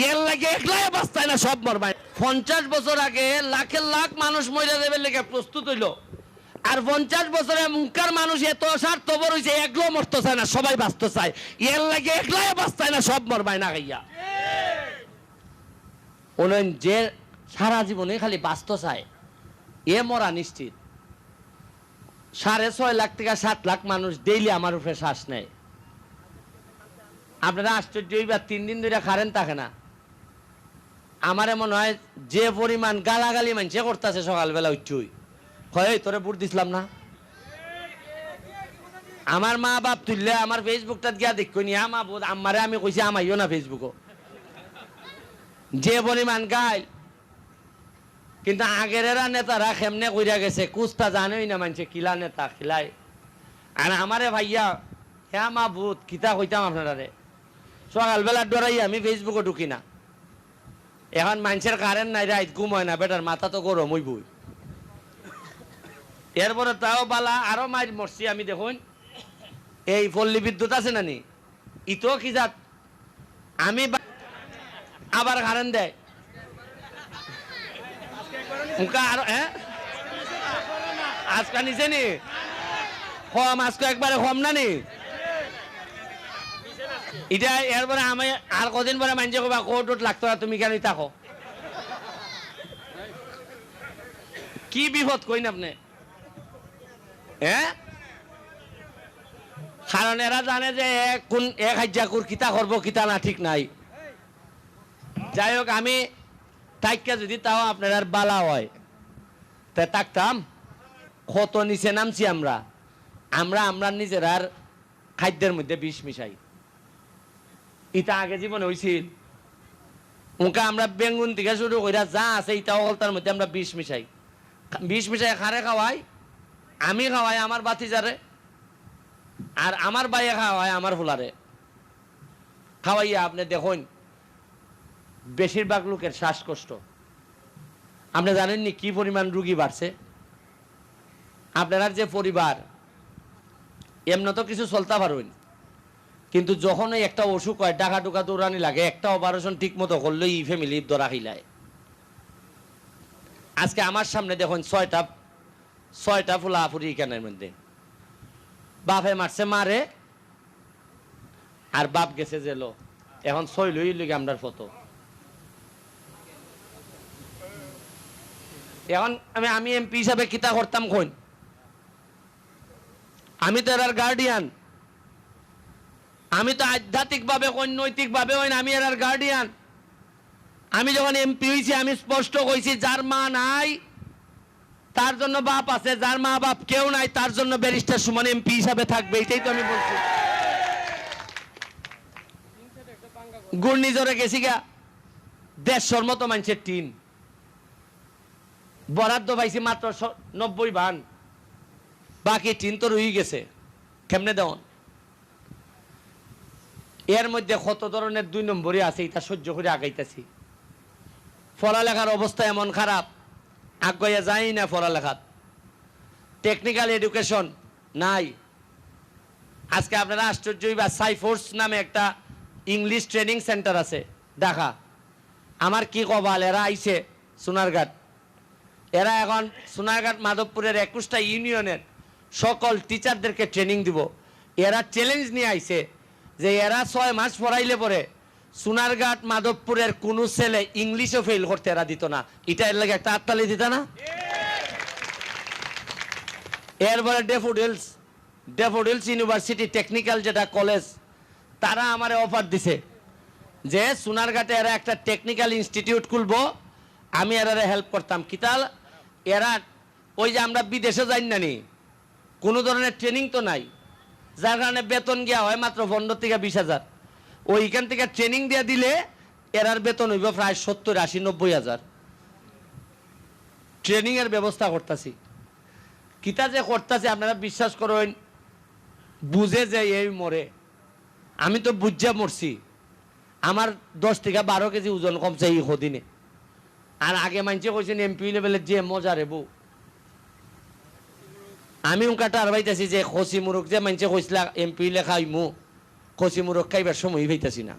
এর লাগে একলাই বাঁচতায় না, সব মরবাই। 50 বছর আগে লাখের লাখ মানুষ মরে যাবে লেগে প্রস্তুত হইল, আর 50 বছরে মুখার মানুষ এত স্বার্থপর হয়েছে, একলো মরতে চায় না, সবাই বাঁচতে চায়। এর লাগে একলাই বাঁচতায় না, সব মরবাই না গাইয়া। বলেন যে সারা জীবনে খালি বাঁচতে চায় এ মরা নিশ্চিত। 6.5 লাখ থেকে 7 লাখ মানুষ ডেইলি আমার উপরে শ্বাস নেয়। আপনারা আশ্চর্য হইবার, 3 দিন ধরে কারেন্ট থাকে না। আমার মনে হয় যে পরিমাণ গালাগালি মানুষে করতেছে সকালবেলা উঠছুই, হয় তোরে বুট দিছিলাম না। আমার মা বাপ তুললে আমার ফেসবুকটা গিয়া দেখো নি, আমা বোধ আমারে আমি কইছি আমাইও না ফেসবুকও, যে পরিমাণ গাইল। কিন্তু আগের নেতারা কেমনে কইরা গেছে কুস্তা জানেই না, মানুষে কিলা নেতা খিলাই। আর আমারে ভাইয়া হ্যাঁ মা ভূত কিতা কইতাম আপনারা, সকালবেলা ডরাই আমি ফেসবুকে ঢুকি না। এখন মানুষের কারেন্ট নাই, রাইত ঘুম হয় না, বেটার মাথা তো গরম হইবই। এরপরে তাও বালা আরো মাইর মরছি আমি। দেখুন এই পল্লী বিদ্যুৎ আছে না নি, ইতো কি জাত, আমি আবার কারেন্ট দেয় আরো। হ্যাঁ আজকা নিচে নি কম, আজকে একবারে কম না নি এটা। এরপরে আমি আর কদিন পরে মানছে কবা কোর্ট লাগতো না, তুমি কেন থাকো। কি বিপদ কইন আপনি, হ্যাঁ? কারণ এরা জানে যে কোন এক হাজাকুর কিতা করবো কিতা না ঠিক নাই। যাই হোক, আমি তাইকা যদি তাও আপনার আর বালা হয় তা থাকতাম। কত নিচে নামছি আমরা আমরা নিজের আর খাদ্যের মধ্যে বিষ মিশাই। ইটা আগে জীবনে হয়েছিল, ওকে আমরা বেঙ্গুন থেকে শুরু করে যা আছে ইটাও তার মধ্যে আমরা বিষ মিশাই। বিষ মিশাই খারে খাওয়াই, আমি খাওয়াই আমার বাতিজারে, আর আমার বাইয়ে খাওয়াই আমার ফুলারে। খাওয়াইয়া আপনি দেখুন বেশিরভাগ লোকের শ্বাসকষ্ট। আপনি জানেননি কি পরিমাণ রুগী বাড়ছে। আপনার যে পরিবার এমন তো কিছু চলতে পারবেন, কিন্তু যখন একটা অসুখ হয় ডাকা টুকা দৌড়ানি লাগে, একটা অপারেশন ঠিক মতো করলে এই ফ্যামিলি ধরা খিলায়। আজকে আমার সামনে দেখুন 6টা ফুলাফুরি এখানের মধ্যে, বাপে মারছে মারে, আর বাপ গেছে জেল। এখন 6 লই লিগে আমরার ফটো। এখন আমি এমপি হিসাবে কিতা করতাম কোন, আমি তো এর গার্ডিয়ান। আমি তো আধ্যাত্মিক ভাবে কোন নৈতিক ভাবে হইন, আমি এর গার্ডিয়ান। আমি যখন এমপি হয়েছি আমি স্পষ্ট কইছি যার মা নাই তার জন্য বাপ আছে, যার মা বাপ কেউ নাই তার জন্য ব্যারিস্টার সুমন এমপি হিসাবে থাকবে। এটাই তো আমি বলছি। ঘূর্ণিঝড়ে গেছি গা 150 মতো মানুষের টিন বরাদ্দ পাইছি মাত্র 90 ভান, বাকি টিন তো রয়ে গেছে। কেমনে দেন? এর মধ্যে কত ধরনের 2 নম্বরই আছে, এটা সহ্য করে আগাইতেছি। পড়ালেখার অবস্থা এমন খারাপ, আগাইয়া যাই না পড়ালেখা। টেকনিক্যাল এডুকেশন নাই। আজকে আপনারা আশ্চর্য হইবা, সাইফোর্স নামে একটা ইংলিশ ট্রেনিং সেন্টার আছে ঢাকা। আমার কি কপাল, এরা আইছে সোনারঘাট। এরা এখন সোনারঘাট মাধবপুরের 21টা ইউনিয়নের সকল টিচারদেরকে ট্রেনিং দিব। এরা চ্যালেঞ্জ নিয়ে আইছে যে এরা 6 মাস পড়াইলে পরে সোনারঘাট মাধবপুরের কোনো ছেলে ইংলিশও ফেল করতে এরা দিত না। এটা এর লাগে একটা হাততালি দিত না? এরপরে ডেফোডিলস ইউনিভার্সিটি টেকনিক্যাল যেটা কলেজ, তারা আমারে অফার দিছে যে সোনারঘাটে এরা একটা টেকনিক্যাল ইনস্টিটিউট খুলবো, আমি এরা হেল্প করতাম। কিতাল এরা ওই যে আমরা বিদেশে যাই না নি, কোনো ধরনের ট্রেনিং তো নাই, যার কারণে বেতন গিয়া হয় মাত্র 15 থেকে 20,000। ওইখান থেকে ট্রেনিং দিয়ে দিলে এরার বেতন হইব প্রায় 70, 80, 90 হাজার। ট্রেনিং এর ব্যবস্থা করতেছি। কিতা যে করতেছে আপনারা বিশ্বাস করেন, বুঝে যে এই মরে। আমি তো বুঝা মরছি। আমার 10 থেকে 12 কেজি ওজন কমছে এই দিনে। আর আগে মানছে কইছেন এমপি লেভেলের যে মজা রে বউ। আমি উনকাটা আর পাইতেছি যে খসি মুরগ যে মানছে কইসলা এমপি লেখাইমু, খসি মুরগ খাইবার সময় পাইতেছি না।